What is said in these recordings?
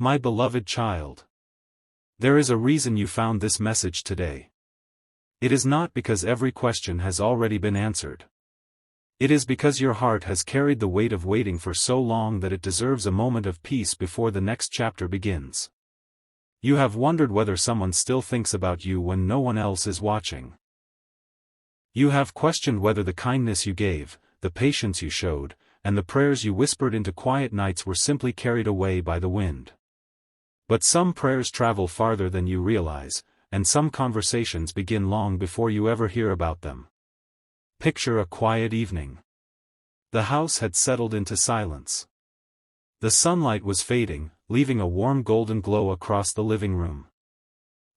My beloved child. There is a reason you found this message today. It is not because every question has already been answered. It is because your heart has carried the weight of waiting for so long that it deserves a moment of peace before the next chapter begins. You have wondered whether someone still thinks about you when no one else is watching. You have questioned whether the kindness you gave, the patience you showed, and the prayers you whispered into quiet nights were simply carried away by the wind. But some prayers travel farther than you realize, and some conversations begin long before you ever hear about them. Picture a quiet evening. The house had settled into silence. The sunlight was fading, leaving a warm golden glow across the living room.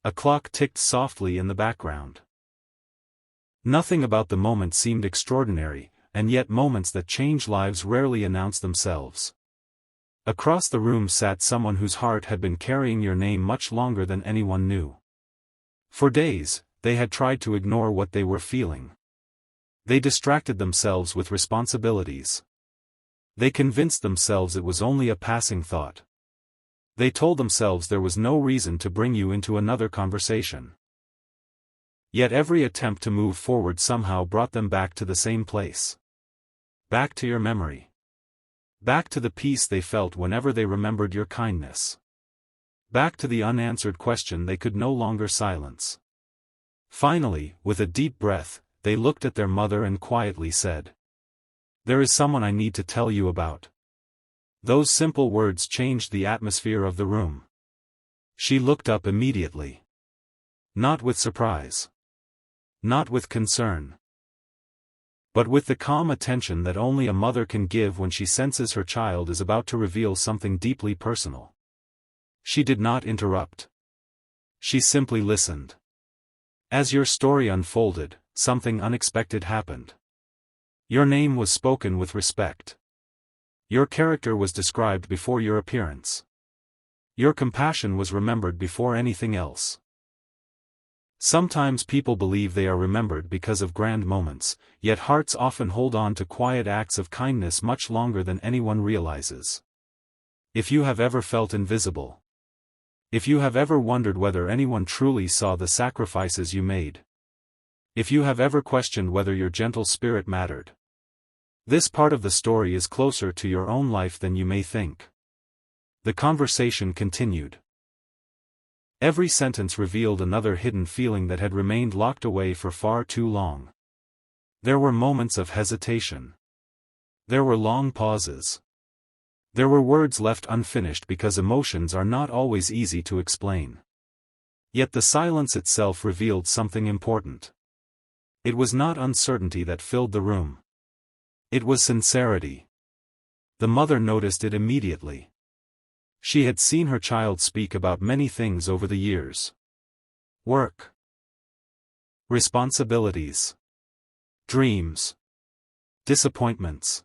A clock ticked softly in the background. Nothing about the moment seemed extraordinary, and yet moments that change lives rarely announce themselves. Across the room sat someone whose heart had been carrying your name much longer than anyone knew. For days, they had tried to ignore what they were feeling. They distracted themselves with responsibilities. They convinced themselves it was only a passing thought. They told themselves there was no reason to bring you into another conversation. Yet every attempt to move forward somehow brought them back to the same place. Back to your memory. Back to the peace they felt whenever they remembered your kindness. Back to the unanswered question they could no longer silence. Finally, with a deep breath, they looked at their mother and quietly said, "There is someone I need to tell you about." Those simple words changed the atmosphere of the room. She looked up immediately. Not with surprise. Not with concern. But with the calm attention that only a mother can give when she senses her child is about to reveal something deeply personal. She did not interrupt. She simply listened. As your story unfolded, something unexpected happened. Your name was spoken with respect. Your character was described before your appearance. Your compassion was remembered before anything else. Sometimes people believe they are remembered because of grand moments, yet hearts often hold on to quiet acts of kindness much longer than anyone realizes. If you have ever felt invisible. If you have ever wondered whether anyone truly saw the sacrifices you made. If you have ever questioned whether your gentle spirit mattered. This part of the story is closer to your own life than you may think. The conversation continued. Every sentence revealed another hidden feeling that had remained locked away for far too long. There were moments of hesitation. There were long pauses. There were words left unfinished because emotions are not always easy to explain. Yet the silence itself revealed something important. It was not uncertainty that filled the room. It was sincerity. The mother noticed it immediately. She had seen her child speak about many things over the years. Work. Responsibilities. Dreams. Disappointments.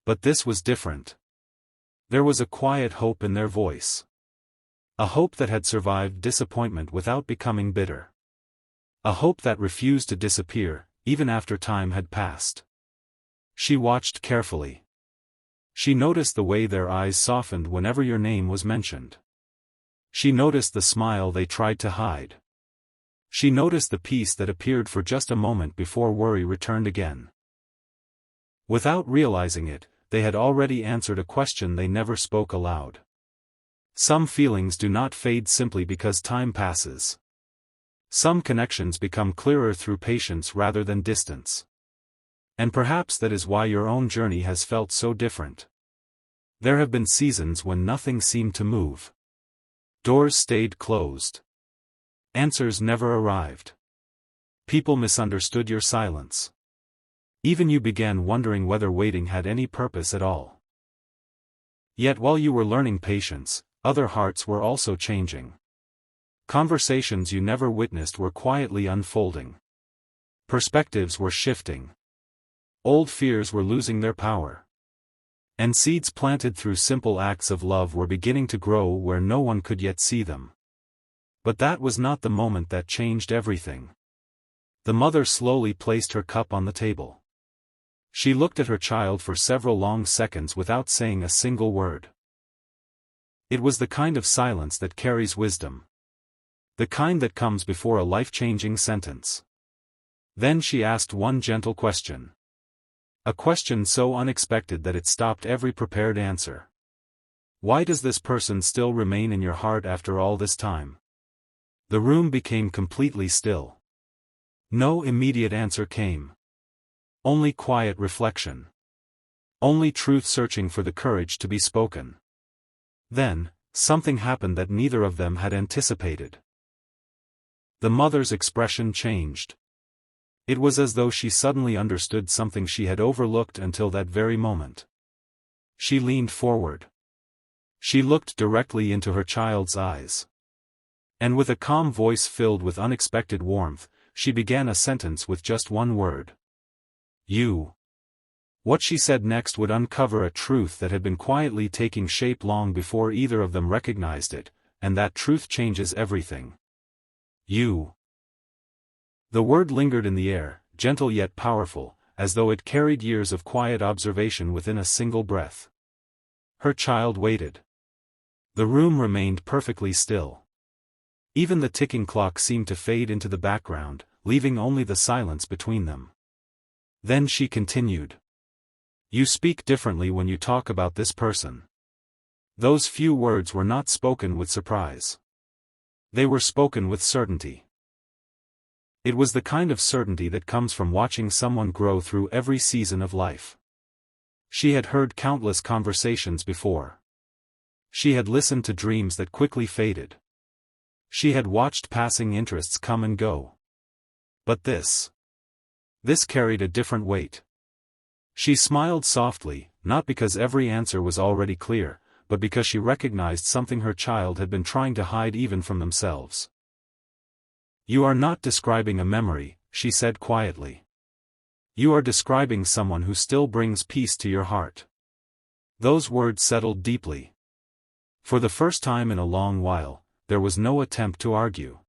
But this was different. There was a quiet hope in their voice. A hope that had survived disappointment without becoming bitter. A hope that refused to disappear, even after time had passed. She watched carefully. She noticed the way their eyes softened whenever your name was mentioned. She noticed the smile they tried to hide. She noticed the peace that appeared for just a moment before worry returned again. Without realizing it, they had already answered a question they never spoke aloud. Some feelings do not fade simply because time passes. Some connections become clearer through patience rather than distance. And perhaps that is why your own journey has felt so different. There have been seasons when nothing seemed to move. Doors stayed closed. Answers never arrived. People misunderstood your silence. Even you began wondering whether waiting had any purpose at all. Yet while you were learning patience, other hearts were also changing. Conversations you never witnessed were quietly unfolding. Perspectives were shifting. Old fears were losing their power. And seeds planted through simple acts of love were beginning to grow where no one could yet see them. But that was not the moment that changed everything. The mother slowly placed her cup on the table. She looked at her child for several long seconds without saying a single word. It was the kind of silence that carries wisdom. The kind that comes before a life-changing sentence. Then she asked one gentle question. A question so unexpected that it stopped every prepared answer. Why does this person still remain in your heart after all this time? The room became completely still. No immediate answer came. Only quiet reflection. Only truth searching for the courage to be spoken. Then, something happened that neither of them had anticipated. The mother's expression changed. It was as though she suddenly understood something she had overlooked until that very moment. She leaned forward. She looked directly into her child's eyes. And with a calm voice filled with unexpected warmth, she began a sentence with just one word. You. What she said next would uncover a truth that had been quietly taking shape long before either of them recognized it, and that truth changes everything. You. The word lingered in the air, gentle yet powerful, as though it carried years of quiet observation within a single breath. Her child waited. The room remained perfectly still. Even the ticking clock seemed to fade into the background, leaving only the silence between them. Then she continued. You speak differently when you talk about this person. Those few words were not spoken with surprise. They were spoken with certainty. It was the kind of certainty that comes from watching someone grow through every season of life. She had heard countless conversations before. She had listened to dreams that quickly faded. She had watched passing interests come and go. But this carried a different weight. She smiled softly, not because every answer was already clear, but because she recognized something her child had been trying to hide even from themselves. You are not describing a memory, she said quietly. You are describing someone who still brings peace to your heart. Those words settled deeply. For the first time in a long while, there was no attempt to argue.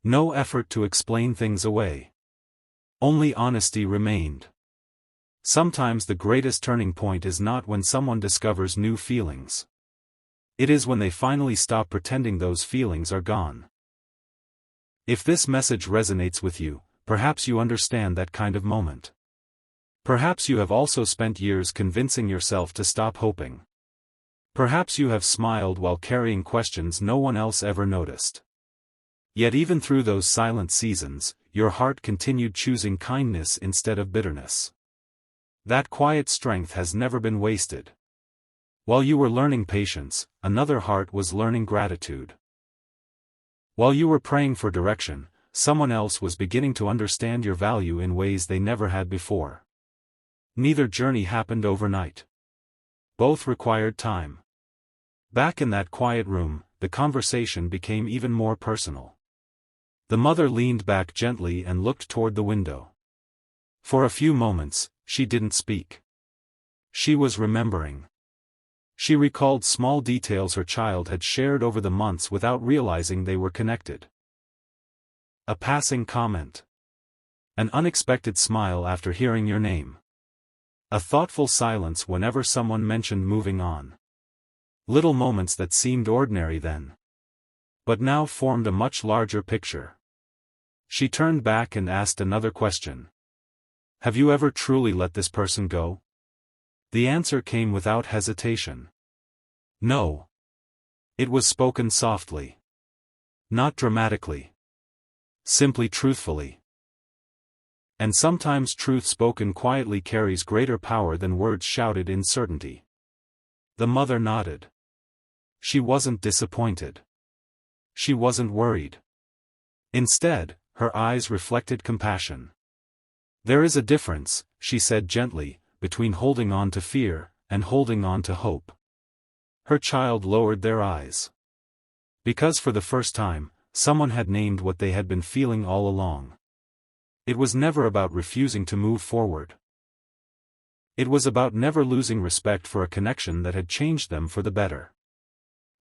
No effort to explain things away. Only honesty remained. Sometimes the greatest turning point is not when someone discovers new feelings. It is when they finally stop pretending those feelings are gone. If this message resonates with you, perhaps you understand that kind of moment. Perhaps you have also spent years convincing yourself to stop hoping. Perhaps you have smiled while carrying questions no one else ever noticed. Yet even through those silent seasons, your heart continued choosing kindness instead of bitterness. That quiet strength has never been wasted. While you were learning patience, another heart was learning gratitude. While you were praying for direction, someone else was beginning to understand your value in ways they never had before. Neither journey happened overnight. Both required time. Back in that quiet room, the conversation became even more personal. The mother leaned back gently and looked toward the window. For a few moments, she didn't speak. She was remembering. She recalled small details her child had shared over the months without realizing they were connected. A passing comment. An unexpected smile after hearing your name. A thoughtful silence whenever someone mentioned moving on. Little moments that seemed ordinary then, but now formed a much larger picture. She turned back and asked another question. Have you ever truly let this person go? The answer came without hesitation. No. It was spoken softly. Not dramatically. Simply truthfully. And sometimes truth spoken quietly carries greater power than words shouted in certainty. The mother nodded. She wasn't disappointed. She wasn't worried. Instead, her eyes reflected compassion. There is a difference, she said gently, between holding on to fear and holding on to hope. Her child lowered their eyes. Because for the first time, someone had named what they had been feeling all along. It was never about refusing to move forward. It was about never losing respect for a connection that had changed them for the better.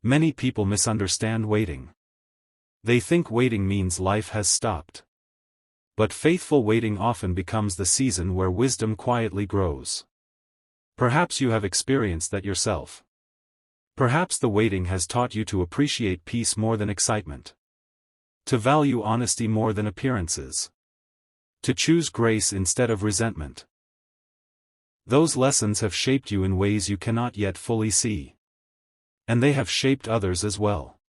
Many people misunderstand waiting. They think waiting means life has stopped. But faithful waiting often becomes the season where wisdom quietly grows. Perhaps you have experienced that yourself. Perhaps the waiting has taught you to appreciate peace more than excitement. To value honesty more than appearances. To choose grace instead of resentment. Those lessons have shaped you in ways you cannot yet fully see. And they have shaped others as well.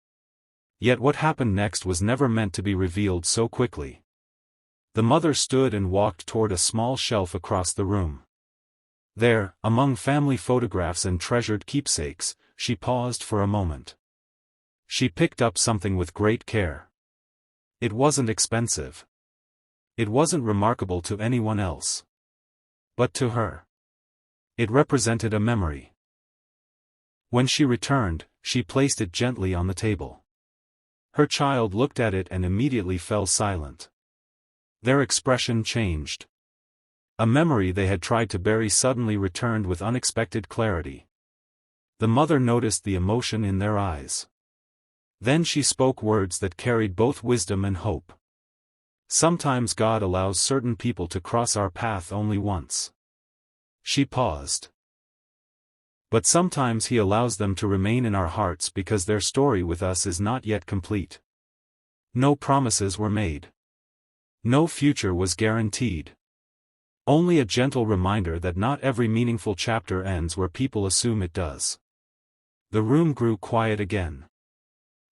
Yet what happened next was never meant to be revealed so quickly. The mother stood and walked toward a small shelf across the room. There, among family photographs and treasured keepsakes, she paused for a moment. She picked up something with great care. It wasn't expensive. It wasn't remarkable to anyone else. But to her. It represented a memory. When she returned, she placed it gently on the table. Her child looked at it and immediately fell silent. Their expression changed. A memory they had tried to bury suddenly returned with unexpected clarity. The mother noticed the emotion in their eyes. Then she spoke words that carried both wisdom and hope. Sometimes God allows certain people to cross our path only once. She paused. But sometimes He allows them to remain in our hearts because their story with us is not yet complete. No promises were made. No future was guaranteed. Only a gentle reminder that not every meaningful chapter ends where people assume it does. The room grew quiet again.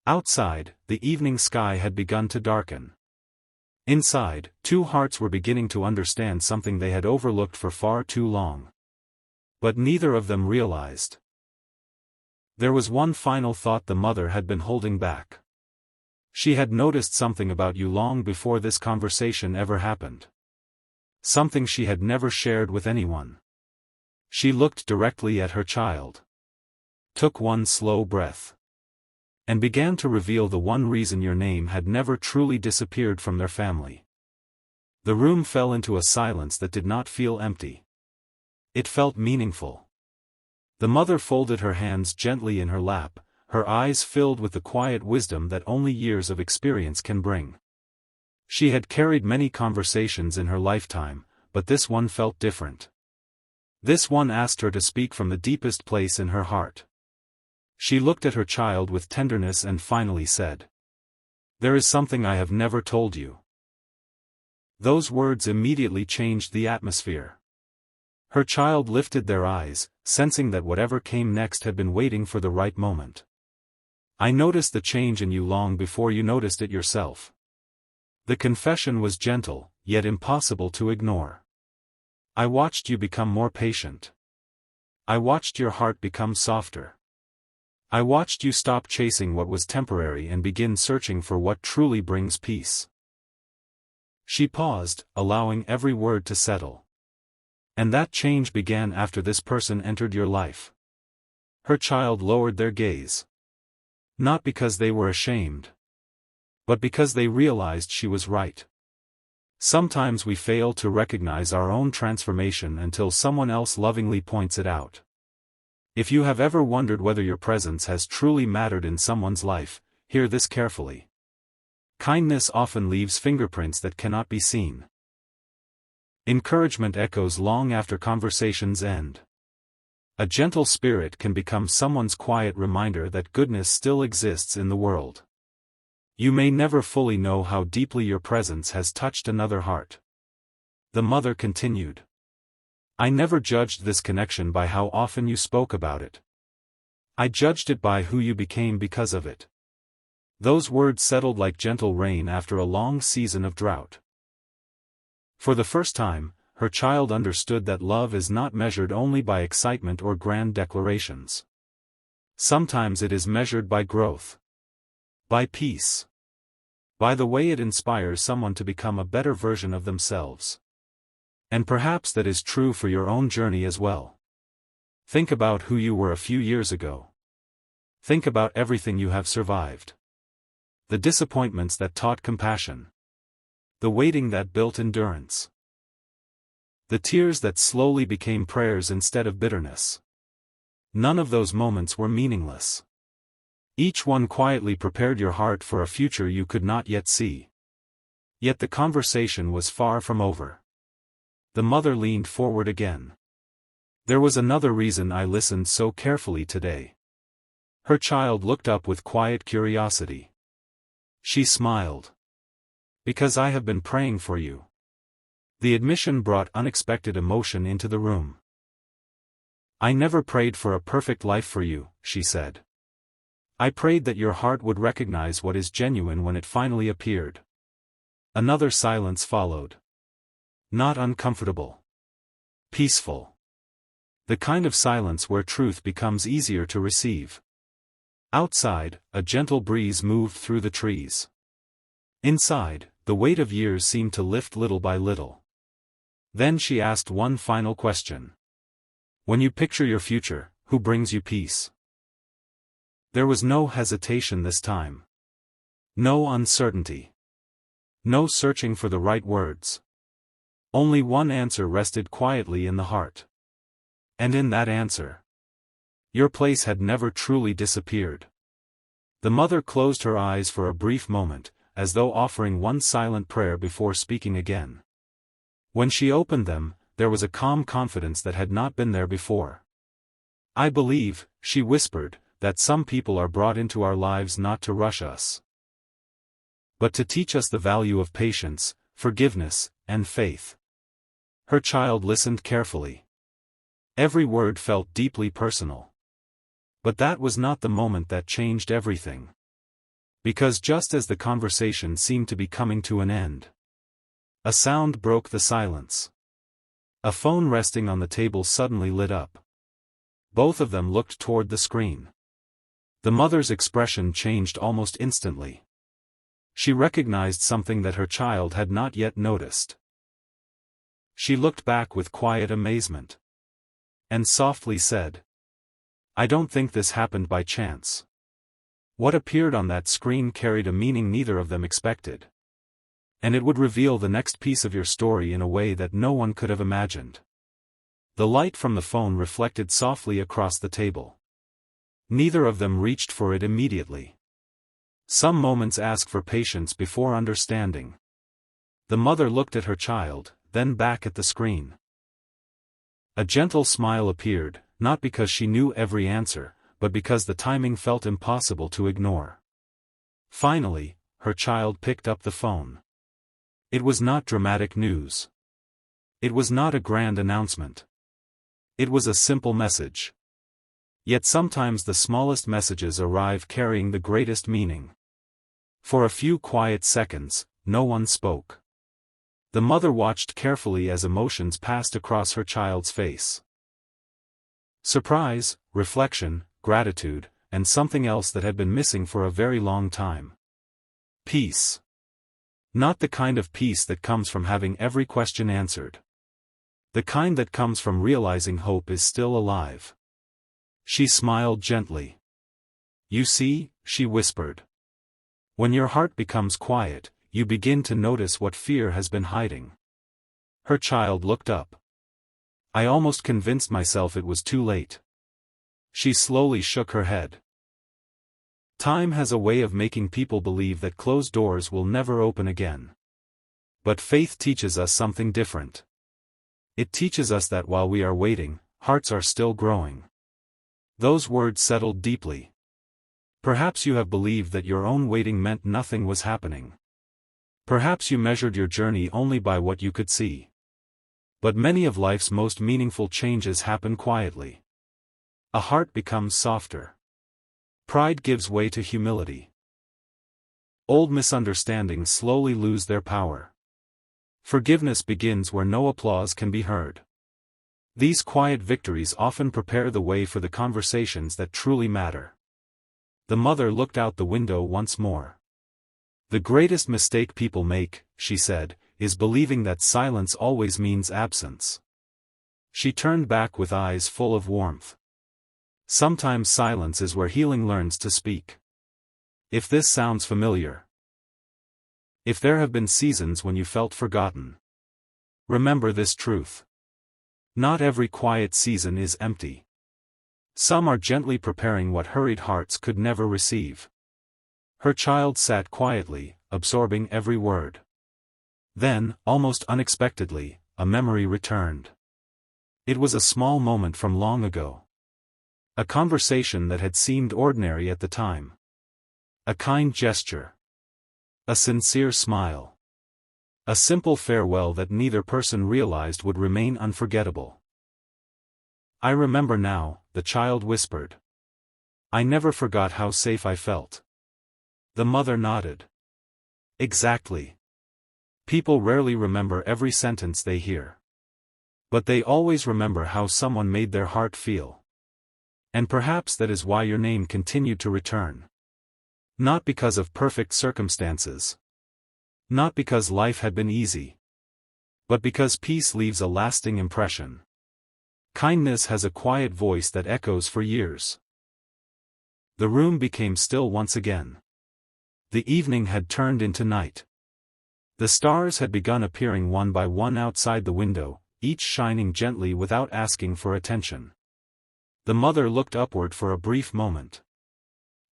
Outside, the evening sky had begun to darken. Inside, two hearts were beginning to understand something they had overlooked for far too long. But neither of them realized. There was one final thought the mother had been holding back. She had noticed something about you long before this conversation ever happened. Something she had never shared with anyone. She looked directly at her child. Took one slow breath. And began to reveal the one reason your name had never truly disappeared from their family. The room fell into a silence that did not feel empty. It felt meaningful. The mother folded her hands gently in her lap, her eyes filled with the quiet wisdom that only years of experience can bring. She had carried many conversations in her lifetime, but this one felt different. This one asked her to speak from the deepest place in her heart. She looked at her child with tenderness and finally said, "There is something I have never told you." Those words immediately changed the atmosphere. Her child lifted their eyes, sensing that whatever came next had been waiting for the right moment. "I noticed the change in you long before you noticed it yourself." The confession was gentle, yet impossible to ignore. "I watched you become more patient. I watched your heart become softer. I watched you stop chasing what was temporary and begin searching for what truly brings peace." She paused, allowing every word to settle. "And that change began after this person entered your life." Her child lowered their gaze. Not because they were ashamed. But because they realized she was right. Sometimes we fail to recognize our own transformation until someone else lovingly points it out. If you have ever wondered whether your presence has truly mattered in someone's life, hear this carefully. Kindness often leaves fingerprints that cannot be seen. Encouragement echoes long after conversations end. A gentle spirit can become someone's quiet reminder that goodness still exists in the world. You may never fully know how deeply your presence has touched another heart. The mother continued. "I never judged this connection by how often you spoke about it. I judged it by who you became because of it." Those words settled like gentle rain after a long season of drought. For the first time, her child understood that love is not measured only by excitement or grand declarations. Sometimes it is measured by growth. By peace. By the way it inspires someone to become a better version of themselves. And perhaps that is true for your own journey as well. Think about who you were a few years ago. Think about everything you have survived. The disappointments that taught compassion. The waiting that built endurance. The tears that slowly became prayers instead of bitterness. None of those moments were meaningless. Each one quietly prepared your heart for a future you could not yet see. Yet the conversation was far from over. The mother leaned forward again. "There was another reason I listened so carefully today. Her child looked up with quiet curiosity. She smiled. Because I have been praying for you. The admission brought unexpected emotion into the room. I never prayed for a perfect life for you, she said. I prayed that your heart would recognize what is genuine when it finally appeared. Another silence followed. Not uncomfortable. Peaceful. The kind of silence where truth becomes easier to receive. Outside, a gentle breeze moved through the trees. Inside, the weight of years seemed to lift little by little. Then she asked one final question. When you picture your future, who brings you peace? There was no hesitation this time. No uncertainty. No searching for the right words. Only one answer rested quietly in the heart. And in that answer, your place had never truly disappeared. The mother closed her eyes for a brief moment, as though offering one silent prayer before speaking again. When she opened them, there was a calm confidence that had not been there before. I believe, she whispered, that some people are brought into our lives not to rush us, but to teach us the value of patience, forgiveness, and faith. Her child listened carefully. Every word felt deeply personal. But that was not the moment that changed everything. Because just as the conversation seemed to be coming to an end, a sound broke the silence. A phone resting on the table suddenly lit up. Both of them looked toward the screen. The mother's expression changed almost instantly. She recognized something that her child had not yet noticed. She looked back with quiet amazement. And softly said, I don't think this happened by chance. What appeared on that screen carried a meaning neither of them expected. And it would reveal the next piece of your story in a way that no one could have imagined. The light from the phone reflected softly across the table. Neither of them reached for it immediately. Some moments ask for patience before understanding. The mother looked at her child, then back at the screen. A gentle smile appeared, not because she knew every answer, but because the timing felt impossible to ignore. Finally, her child picked up the phone. It was not dramatic news. It was not a grand announcement. It was a simple message. Yet sometimes the smallest messages arrive carrying the greatest meaning. For a few quiet seconds, no one spoke. The mother watched carefully as emotions passed across her child's face. Surprise, reflection, gratitude, and something else that had been missing for a very long time. Peace. Not the kind of peace that comes from having every question answered. The kind that comes from realizing hope is still alive. She smiled gently. You see, she whispered. When your heart becomes quiet, you begin to notice what fear has been hiding. Her child looked up. I almost convinced myself it was too late. She slowly shook her head. Time has a way of making people believe that closed doors will never open again. But faith teaches us something different. It teaches us that while we are waiting, hearts are still growing. Those words settled deeply. Perhaps you have believed that your own waiting meant nothing was happening. Perhaps you measured your journey only by what you could see. But many of life's most meaningful changes happen quietly. A heart becomes softer. Pride gives way to humility. Old misunderstandings slowly lose their power. Forgiveness begins where no applause can be heard. These quiet victories often prepare the way for the conversations that truly matter. The mother looked out the window once more. The greatest mistake people make, she said, is believing that silence always means absence. She turned back with eyes full of warmth. Sometimes silence is where healing learns to speak. If this sounds familiar, if there have been seasons when you felt forgotten, remember this truth. Not every quiet season is empty. Some are gently preparing what hurried hearts could never receive. Her child sat quietly, absorbing every word. Then, almost unexpectedly, a memory returned. It was a small moment from long ago. A conversation that had seemed ordinary at the time. A kind gesture. A sincere smile. A simple farewell that neither person realized would remain unforgettable. "I remember now," the child whispered. "I never forgot how safe I felt." The mother nodded. "Exactly. People rarely remember every sentence they hear. But they always remember how someone made their heart feel. And perhaps that is why your name continued to return. Not because of perfect circumstances. Not because life had been easy. But because peace leaves a lasting impression. Kindness has a quiet voice that echoes for years." The room became still once again. The evening had turned into night. The stars had begun appearing one by one outside the window, each shining gently without asking for attention. The mother looked upward for a brief moment.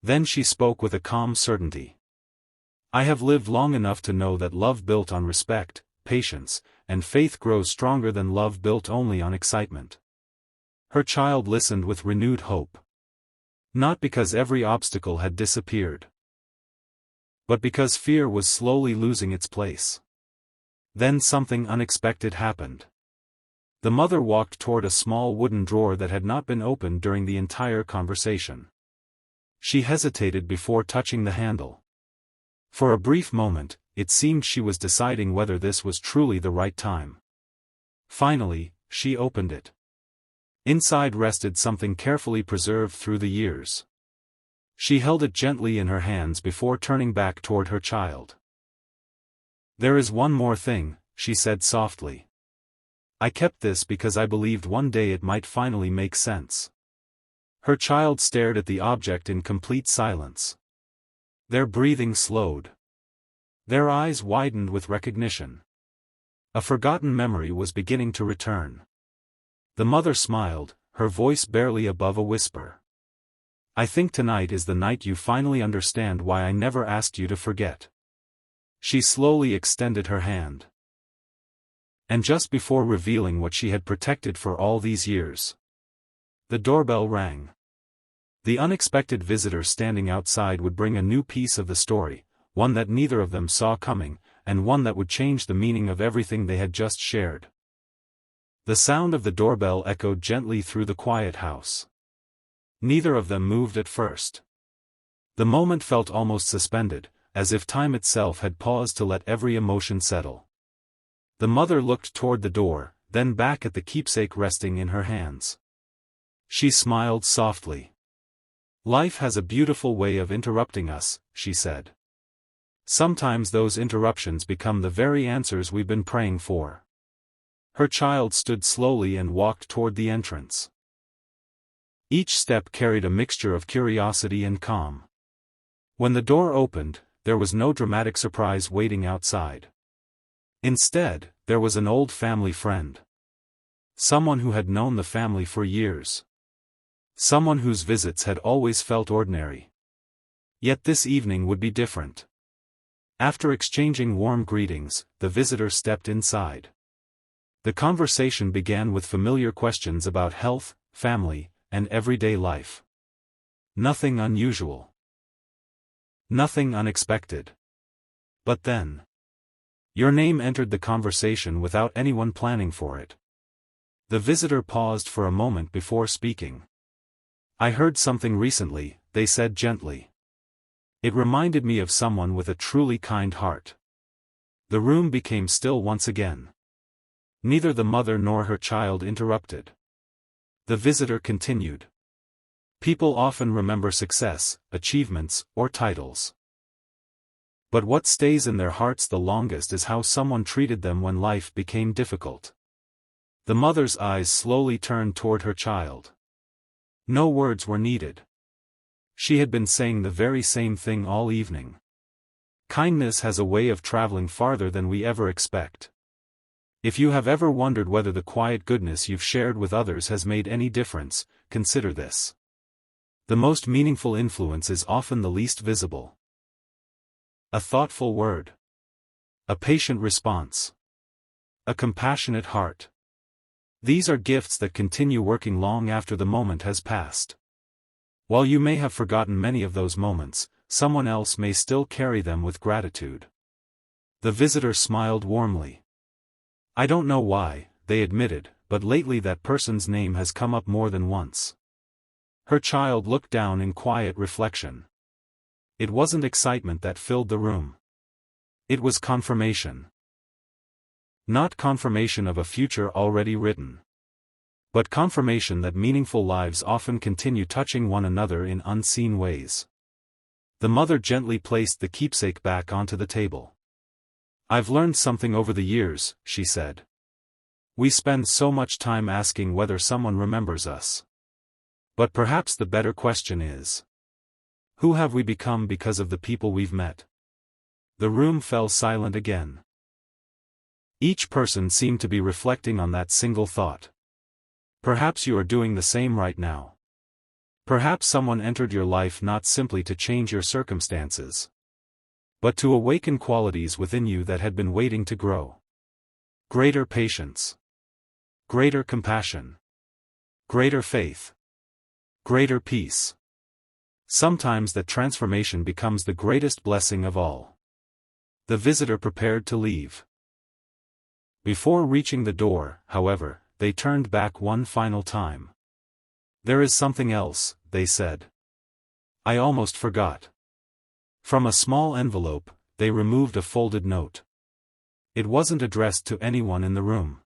Then she spoke with a calm certainty. "I have lived long enough to know that love built on respect, patience, and faith grows stronger than love built only on excitement." Her child listened with renewed hope. Not because every obstacle had disappeared, but because fear was slowly losing its place. Then something unexpected happened. The mother walked toward a small wooden drawer that had not been opened during the entire conversation. She hesitated before touching the handle. For a brief moment, it seemed she was deciding whether this was truly the right time. Finally, she opened it. Inside rested something carefully preserved through the years. She held it gently in her hands before turning back toward her child. "There is one more thing," she said softly. "I kept this because I believed one day it might finally make sense." Her child stared at the object in complete silence. Their breathing slowed. Their eyes widened with recognition. A forgotten memory was beginning to return. The mother smiled, her voice barely above a whisper. "I think tonight is the night you finally understand why I never asked you to forget." She slowly extended her hand. And just before revealing what she had protected for all these years, the doorbell rang. The unexpected visitor standing outside would bring a new piece of the story, one that neither of them saw coming, and one that would change the meaning of everything they had just shared. The sound of the doorbell echoed gently through the quiet house. Neither of them moved at first. The moment felt almost suspended, as if time itself had paused to let every emotion settle. The mother looked toward the door, then back at the keepsake resting in her hands. She smiled softly. "Life has a beautiful way of interrupting us," she said. "Sometimes those interruptions become the very answers we've been praying for." Her child stood slowly and walked toward the entrance. Each step carried a mixture of curiosity and calm. When the door opened, there was no dramatic surprise waiting outside. Instead, there was an old family friend. Someone who had known the family for years. Someone whose visits had always felt ordinary. Yet this evening would be different. After exchanging warm greetings, the visitor stepped inside. The conversation began with familiar questions about health, family, and everyday life. Nothing unusual. Nothing unexpected. But then, your name entered the conversation without anyone planning for it. The visitor paused for a moment before speaking. "I heard something recently," they said gently. "It reminded me of someone with a truly kind heart." The room became still once again. Neither the mother nor her child interrupted. The visitor continued. "People often remember success, achievements, or titles. But what stays in their hearts the longest is how someone treated them when life became difficult." The mother's eyes slowly turned toward her child. No words were needed. She had been saying the very same thing all evening. Kindness has a way of traveling farther than we ever expect. If you have ever wondered whether the quiet goodness you've shared with others has made any difference, consider this. The most meaningful influence is often the least visible. A thoughtful word. A patient response. A compassionate heart. These are gifts that continue working long after the moment has passed. While you may have forgotten many of those moments, someone else may still carry them with gratitude. The visitor smiled warmly. I don't know why, they admitted, but lately that person's name has come up more than once. Her child looked down in quiet reflection. It wasn't excitement that filled the room. It was confirmation. Not confirmation of a future already written, but confirmation that meaningful lives often continue touching one another in unseen ways. The mother gently placed the keepsake back onto the table. I've learned something over the years, she said. We spend so much time asking whether someone remembers us. But perhaps the better question is, who have we become because of the people we've met? The room fell silent again. Each person seemed to be reflecting on that single thought. Perhaps you are doing the same right now. Perhaps someone entered your life not simply to change your circumstances, but to awaken qualities within you that had been waiting to grow. Greater patience. Greater compassion. Greater faith. Greater peace. Sometimes that transformation becomes the greatest blessing of all. The visitor prepared to leave. Before reaching the door, however, they turned back one final time. There is something else, they said. I almost forgot. From a small envelope, they removed a folded note. It wasn't addressed to anyone in the room.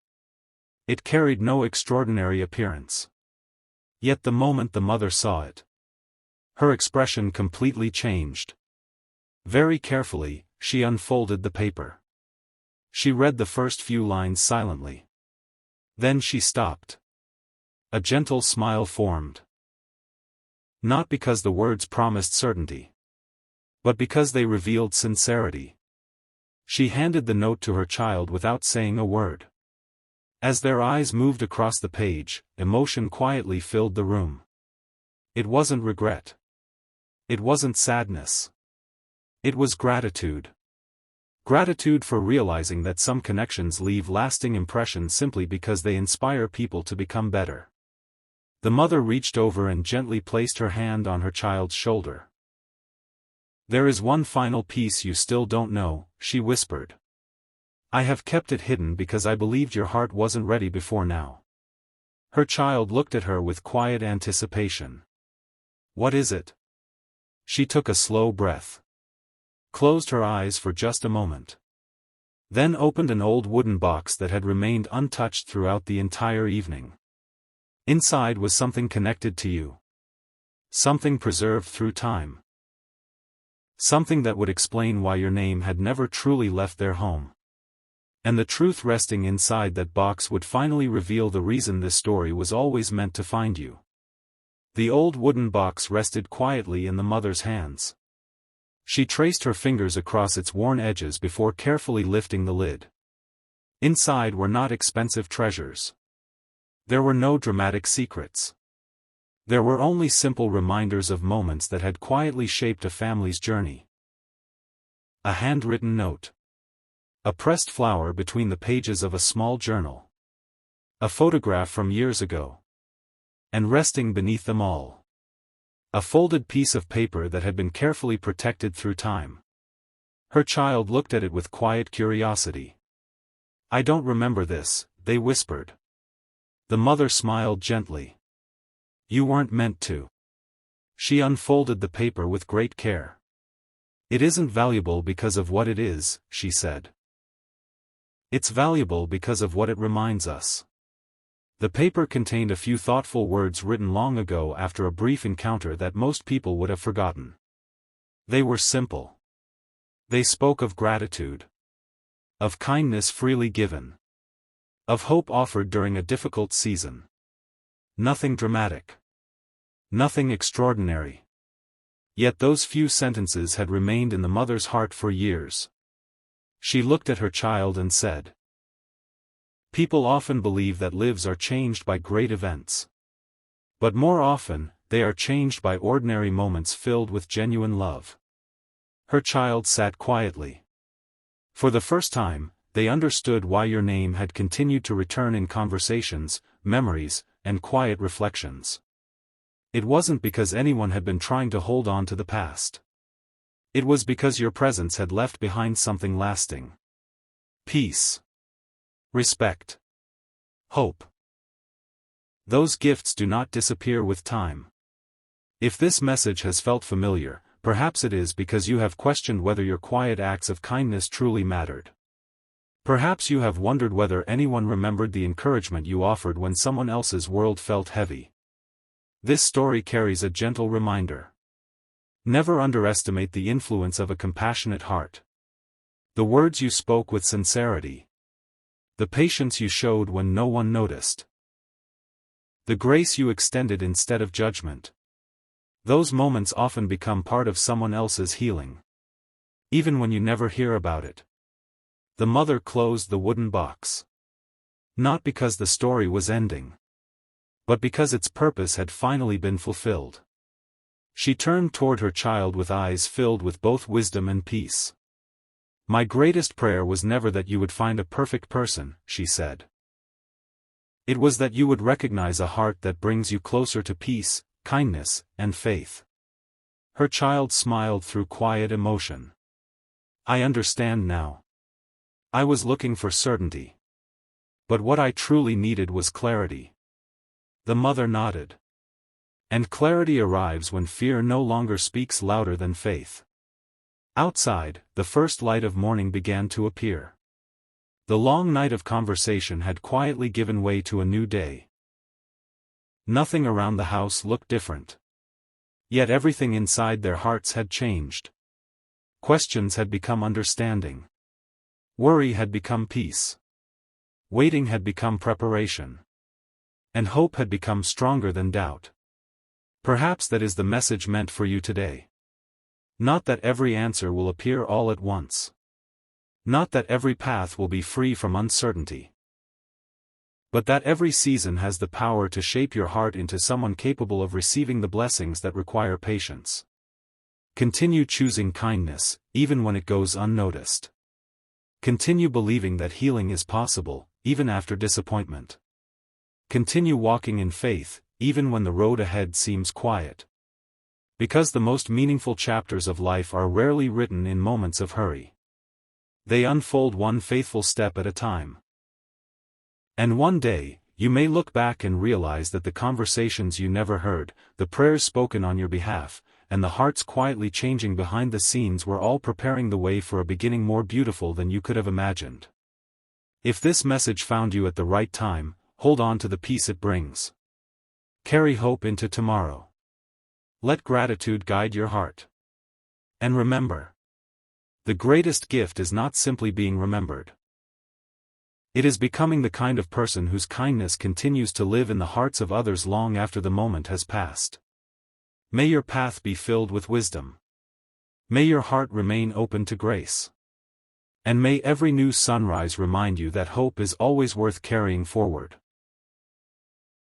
It carried no extraordinary appearance. Yet the moment the mother saw it, her expression completely changed. Very carefully, she unfolded the paper. She read the first few lines silently. Then she stopped. A gentle smile formed. Not because the words promised certainty, but because they revealed sincerity. She handed the note to her child without saying a word. As their eyes moved across the page, emotion quietly filled the room. It wasn't regret. It wasn't sadness. It was gratitude. Gratitude for realizing that some connections leave lasting impressions simply because they inspire people to become better. The mother reached over and gently placed her hand on her child's shoulder. There is one final piece you still don't know, she whispered. I have kept it hidden because I believed your heart wasn't ready before now. Her child looked at her with quiet anticipation. What is it? She took a slow breath. Closed her eyes for just a moment. Then opened an old wooden box that had remained untouched throughout the entire evening. Inside was something connected to you. Something preserved through time. Something that would explain why your name had never truly left their home. And the truth resting inside that box would finally reveal the reason this story was always meant to find you. The old wooden box rested quietly in the mother's hands. She traced her fingers across its worn edges before carefully lifting the lid. Inside were not expensive treasures. There were no dramatic secrets. There were only simple reminders of moments that had quietly shaped a family's journey. A handwritten note. A pressed flower between the pages of a small journal. A photograph from years ago. And resting beneath them all, a folded piece of paper that had been carefully protected through time. Her child looked at it with quiet curiosity. I don't remember this, they whispered. The mother smiled gently. You weren't meant to. She unfolded the paper with great care. It isn't valuable because of what it is, she said. It's valuable because of what it reminds us. The paper contained a few thoughtful words written long ago after a brief encounter that most people would have forgotten. They were simple. They spoke of gratitude. Of kindness freely given. Of hope offered during a difficult season. Nothing dramatic. Nothing extraordinary. Yet those few sentences had remained in the mother's heart for years. She looked at her child and said, people often believe that lives are changed by great events. But more often, they are changed by ordinary moments filled with genuine love. Her child sat quietly. For the first time, they understood why your name had continued to return in conversations, memories, and quiet reflections. It wasn't because anyone had been trying to hold on to the past. It was because your presence had left behind something lasting. Peace. Respect. Hope. Those gifts do not disappear with time. If this message has felt familiar, perhaps it is because you have questioned whether your quiet acts of kindness truly mattered. Perhaps you have wondered whether anyone remembered the encouragement you offered when someone else's world felt heavy. This story carries a gentle reminder. Never underestimate the influence of a compassionate heart. The words you spoke with sincerity. The patience you showed when no one noticed. The grace you extended instead of judgment. Those moments often become part of someone else's healing. Even when you never hear about it. The mother closed the wooden box. Not because the story was ending, but because its purpose had finally been fulfilled. She turned toward her child with eyes filled with both wisdom and peace. "My greatest prayer was never that you would find a perfect person," she said. "It was that you would recognize a heart that brings you closer to peace, kindness, and faith." Her child smiled through quiet emotion. "I understand now. I was looking for certainty. But what I truly needed was clarity." The mother nodded. And clarity arrives when fear no longer speaks louder than faith. Outside, the first light of morning began to appear. The long night of conversation had quietly given way to a new day. Nothing around the house looked different. Yet everything inside their hearts had changed. Questions had become understanding. Worry had become peace. Waiting had become preparation. And hope had become stronger than doubt. Perhaps that is the message meant for you today. Not that every answer will appear all at once. Not that every path will be free from uncertainty. But that every season has the power to shape your heart into someone capable of receiving the blessings that require patience. Continue choosing kindness, even when it goes unnoticed. Continue believing that healing is possible, even after disappointment. Continue walking in faith, even when the road ahead seems quiet. Because the most meaningful chapters of life are rarely written in moments of hurry. They unfold one faithful step at a time. And one day, you may look back and realize that the conversations you never heard, the prayers spoken on your behalf, and the hearts quietly changing behind the scenes were all preparing the way for a beginning more beautiful than you could have imagined. If this message found you at the right time, hold on to the peace it brings. Carry hope into tomorrow. Let gratitude guide your heart. And remember, the greatest gift is not simply being remembered. It is becoming the kind of person whose kindness continues to live in the hearts of others long after the moment has passed. May your path be filled with wisdom. May your heart remain open to grace. And may every new sunrise remind you that hope is always worth carrying forward.